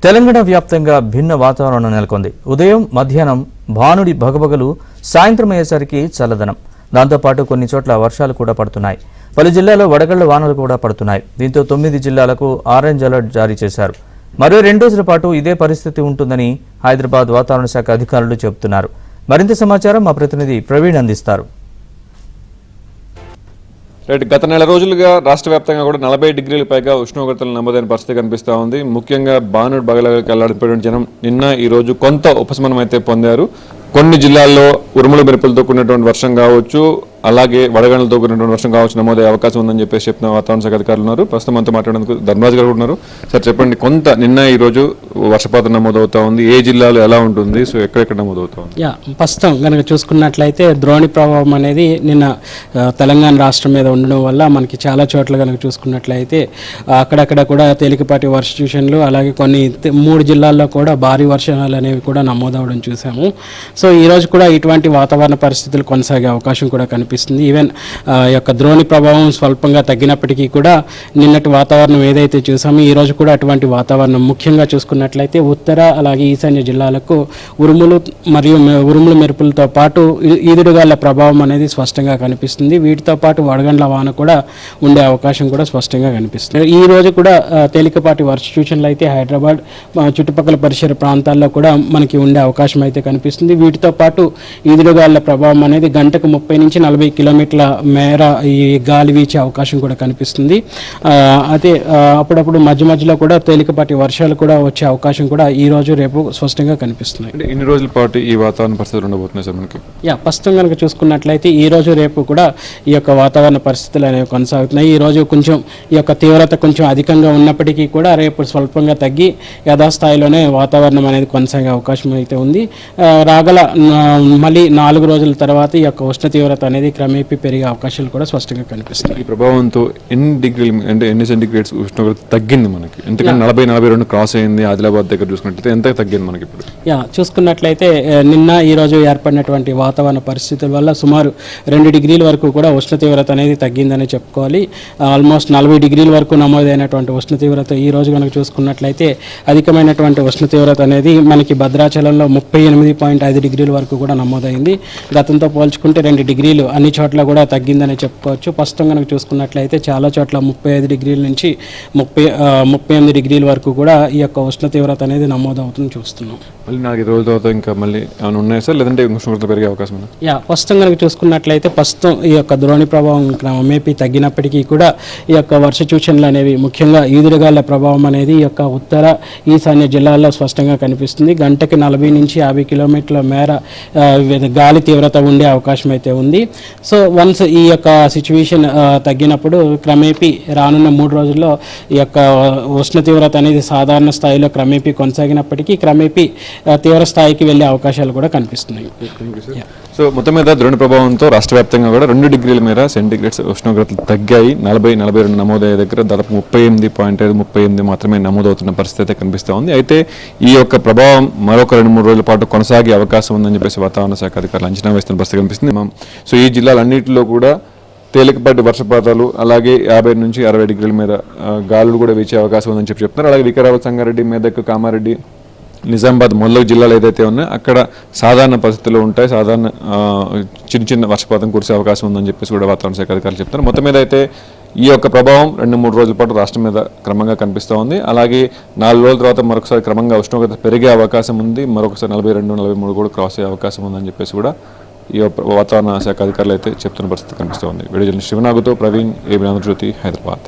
తెలంగాణ వ్యాప్తంగా భిన్న వాతావరణం నెలకొంది. ఉదయం మధ్యాహ్నం భానుడి భగభగలు, సాయంత్రం అయ్యేసరికి చల్లదనం. దాంతోపాటు కొన్ని చోట్ల వర్షాలు కూడా పడుతున్నాయి. పలు జిల్లాల్లో వడగళ్ల వానలు కూడా పడుతున్నాయి. దీంతో 9 జిల్లాలకు ఆరెంజ్ అలర్ట్ జారీ చేశారు. మరో 2 రోజుల పాటు ఇదే పరిస్థితి ఉంటుందని హైదరాబాద్ వాతావరణ శాఖ అధికారులు చెబుతున్నారు. మరింత సమాచారం మా ప్రతినిధి ప్రవీణ్ అందిస్తారు. గత నెల రోజులుగా రాష్ట్ర వ్యాప్తంగా కూడా 40 డిగ్రీల పైగా ఉష్ణోగ్రతలు నమోదైన పరిస్థితి కనిపిస్తూ ఉంది. ముఖ్యంగా బానుడు బగలకి అల్లాడిపోయిన జనం నిన్న ఈ రోజు కొంత ఉపశమనం అయితే పొందారు. కొన్ని జిల్లాల్లో ఉరుముల మెరుపులతో కూడినటువంటి వర్షం కావచ్చు, అలాగే వడగండ్లతో కూడినటువంటి వర్షం కావచ్చు నమోదయ్యే అవకాశం ఉందని చెప్పేసి చెప్తున్న వాతావరణ శాఖ అధికారులు ఉన్నారు. ప్రస్తుతం అంతా మాట్లాడేందుకు ధర్మరాజు గారు ఉన్నారు. సార్ చెప్పండి, కొంత నిన్న ఈ రోజు వర్షపాతం నమోదవుతా ఉంది. ఏ జిల్లాలో ఎలా ఉంటుంది, సో ఎక్కడెక్కడ నమోదవుతా ఉంది? ప్రస్తుతం కనుక చూసుకున్నట్లయితే ద్రోణి ప్రభావం అనేది నిన్న తెలంగాణ రాష్ట్రం మీద ఉండడం వల్ల మనకి చాలా చోట్ల కనుక చూసుకున్నట్లయితే అక్కడక్కడ కూడా తేలికపాటి వర్ష సూచనలు, అలాగే కొన్ని 3 జిల్లాల్లో కూడా భారీ వర్షాలు అనేవి కూడా నమోదవడం చూసాము. సో ఈ రోజు కూడా ఇటువంటి వాతావరణ పరిస్థితులు కొనసాగే అవకాశం కూడా కనిపిస్తుంది. ఈవెన్ యొక్క ద్రోణి ప్రభావం స్వల్పంగా తగ్గినప్పటికీ కూడా నిన్నటి వాతావరణం ఏదైతే చూసామో ఈ రోజు కూడా అటువంటి వాతావరణం, ముఖ్యంగా చూసుకున్నట్లయితే ఉత్తర అలాగే ఈశాన్య జిల్లాలకు ఉరుములు మెరుపులతో పాటు ఈదురుగాల ప్రభావం అనేది స్పష్టంగా కనిపిస్తుంది. వీటితో పాటు వడగండ్ల వాన కూడా ఉండే అవకాశం కూడా స్పష్టంగా కనిపిస్తుంది. ఈ రోజు కూడా తేలికపాటి వర్ష సూచనలు అయితే హైదరాబాద్ చుట్టుపక్కల పరిసర ప్రాంతాల్లో కూడా మనకి ఉండే అవకాశం అయితే కనిపిస్తుంది. వీటితో పాటు ఈదురుగాల ప్రభావం అనేది గంటకు 30 నుంచి 40 కిలోమీటర్ల మేర ఈ గాలి వీచే అవకాశం కూడా కనిపిస్తుంది. అయితే అప్పుడప్పుడు మధ్యలో కూడా తేలికపాటి వర్షాలు కూడా వచ్చే అవకాశం కూడా ఈ రోజు రేపు స్పష్టంగా కనిపిస్తున్నాయి. ఇన్ని రోజుల పాటు ఈ వాతావరణ పరిస్థితులు ఉండబోతున్నాయి సార్ మనకి? ప్రస్తుతం కనుక చూసుకున్నట్లయితే ఈ రోజు రేపు కూడా ఈ యొక్క వాతావరణ పరిస్థితులు అనేవి కొనసాగుతున్నాయి. ఈ రోజు కొంచెం ఈ యొక్క తీవ్రత కొంచెం అధికంగా ఉన్నప్పటికీ కూడా రేపు స్వల్పంగా తగ్గి యథాస్థాయిలోనే వాతావరణం అనేది కొనసాగే అవకాశం అయితే ఉంది. రాగల మళ్ళీ 4 రోజుల తర్వాత ఈ యొక్క ఉష్ణ తీవ్రత అనేది క్రమేపీ పెరిగే అవకాశాలు కూడా స్పష్టంగా కనిపిస్తుంది. ఈ ప్రభావంతో ఎన్ని సెంటిగ్రేడ్స్ ఉష్ణోగ్రత తగ్గింది మనకి? ఎందుకంటే 40-42 క్రాస్ అయింది. ఆదిలాబాద్ దగ్గర చూసుకున్నట్లయితే ఎంత తగ్గింది మనకి ఇప్పుడు? చూసుకున్నట్లయితే నిన్న ఈ రోజు ఏర్పడినటువంటి వాతావరణ పరిస్థితుల వల్ల సుమారు 2 డిగ్రీల వరకు కూడా ఉష్ణ తీవ్రత అనేది తగ్గిందని చెప్పుకోవాలి. ఆల్మోస్ట్ 40 డిగ్రీల వరకు నమోదైనటువంటి ఉష్ణ తీవ్రత ఈ రోజు కనుక చూసుకున్నట్లయితే అధికమైనటువంటి ఉష్ణ తీవ్రత అనేది మనకి భద్రాచలంలో 38.5 డిగ్రీల వరకు కూడా నమోదైంది. గతంతో పోల్చుకుంటే 2 డిగ్రీలు అన్ని చోట్ల కూడా తగ్గిందని చెప్పుకోవచ్చు. ప్రస్తుతం కనుక చూసుకున్నట్లయితే చాలా చోట్ల 35 డిగ్రీల నుంచి 38 డిగ్రీల వరకు కూడా ఈ యొక్క ఉష్ణ తీవ్రత అనేది నమోదవుతుంది చూస్తున్నాం. మళ్ళీ 4 రోజుల తర్వాత ఇంకా మళ్ళీ ఏమైనా ఉన్నాయా సార్, లేదంటే ఉష్ణోగ్రత పెరిగే అవకాశం ఉందా? ప్రస్తుతం కనుక చూసుకున్నట్లయితే ప్రస్తుతం ఈ యొక్క ద్రోణి ప్రభావం క్రమేపీ తగ్గినప్పటికీ కూడా ఈ యొక్క వర్ష సూచనలు అనేవి, ముఖ్యంగా ఈదురుగాల ప్రభావం అనేది ఈ యొక్క ఉత్తర ఈశాన్య జిల్లాల్లో స్పష్టంగా కనిపిస్తుంది. గంటకి 40 నుంచి 50 కిలోమీటర్ల మేర గాలి తీవ్రత ఉండే అవకాశం అయితే ఉంది. సో వన్స్ ఈ యొక్క సిచ్యువేషన్ తగ్గినప్పుడు క్రమేపీ రానున్న 3 రోజుల్లో ఈ యొక్క ఉష్ణ తీవ్రత అనేది సాధారణ స్థాయిలో క్రమేపీ కొనసాగినప్పటికీ క్రమేపీ తీవ్ర స్థాయికి వెళ్ళే అవకాశాలు కూడా కనిపిస్తున్నాయి. సో మొత్తం మీద ద్రోణి ప్రభావంతో రాష్ట్ర వ్యాప్తంగా కూడా 2 డిగ్రీల మేర సెంటిగ్రేడ్స్ ఉష్ణోగ్రతలు తగ్గాయి. 40-42 నమోదయ్యే దగ్గర దాదాపు 38 మాత్రమే నమోదవుతున్న పరిస్థితి అయితే కనిపిస్తూ ఉంది. అయితే ఈ యొక్క ప్రభావం మరొక 2-3 రోజుల పాటు కొనసాగే అవకాశం ఉందని చెప్పేసి వాతావరణ శాఖ అధికారులు అంచనా వేస్తున్న పరిస్థితి కనిపిస్తుంది. సో ఈ జిల్లాలన్నింటిలో కూడా తేలికపాటి వర్షపాతాలు, అలాగే 50 నుంచి 60 డిగ్రీల మేర గాలులు కూడా వీచే అవకాశం ఉందని చెప్తున్నారు. అలాగే వికారాబాద్, సంగారెడ్డి, మెదక్, కామారెడ్డి, నిజామాబాద్ మొదలగు జిల్లాలు ఏదైతే ఉన్నాయో అక్కడ సాధారణ పరిస్థితులు ఉంటాయి. సాధారణ చిన్న వర్షపాతం కురిసే అవకాశం ఉందని చెప్పేసి కూడా వాతావరణ శాఖ అధికారులు చెప్తున్నారు. మొత్తం మీద అయితే ఈ యొక్క ప్రభావం 2-3 రోజుల పాటు రాష్ట్రం మీద క్రమంగా కనిపిస్తూ ఉంది. అలాగే 4 రోజుల తర్వాత మరొకసారి క్రమంగా ఉష్ణోగ్రత పెరిగే అవకాశం ఉంది. మరొకసారి 42-43 కూడా క్రాస్ అయ్యే అవకాశం ఉందని చెప్పేసి కూడా ఈ వాతావరణ శాఖ అధికారులు అయితే చెప్తున్న పరిస్థితి కనిపిస్తూ ఉంది. Video journalist శివనాగుతో Praveen, AB Andhra Jyothi, Hyderabad.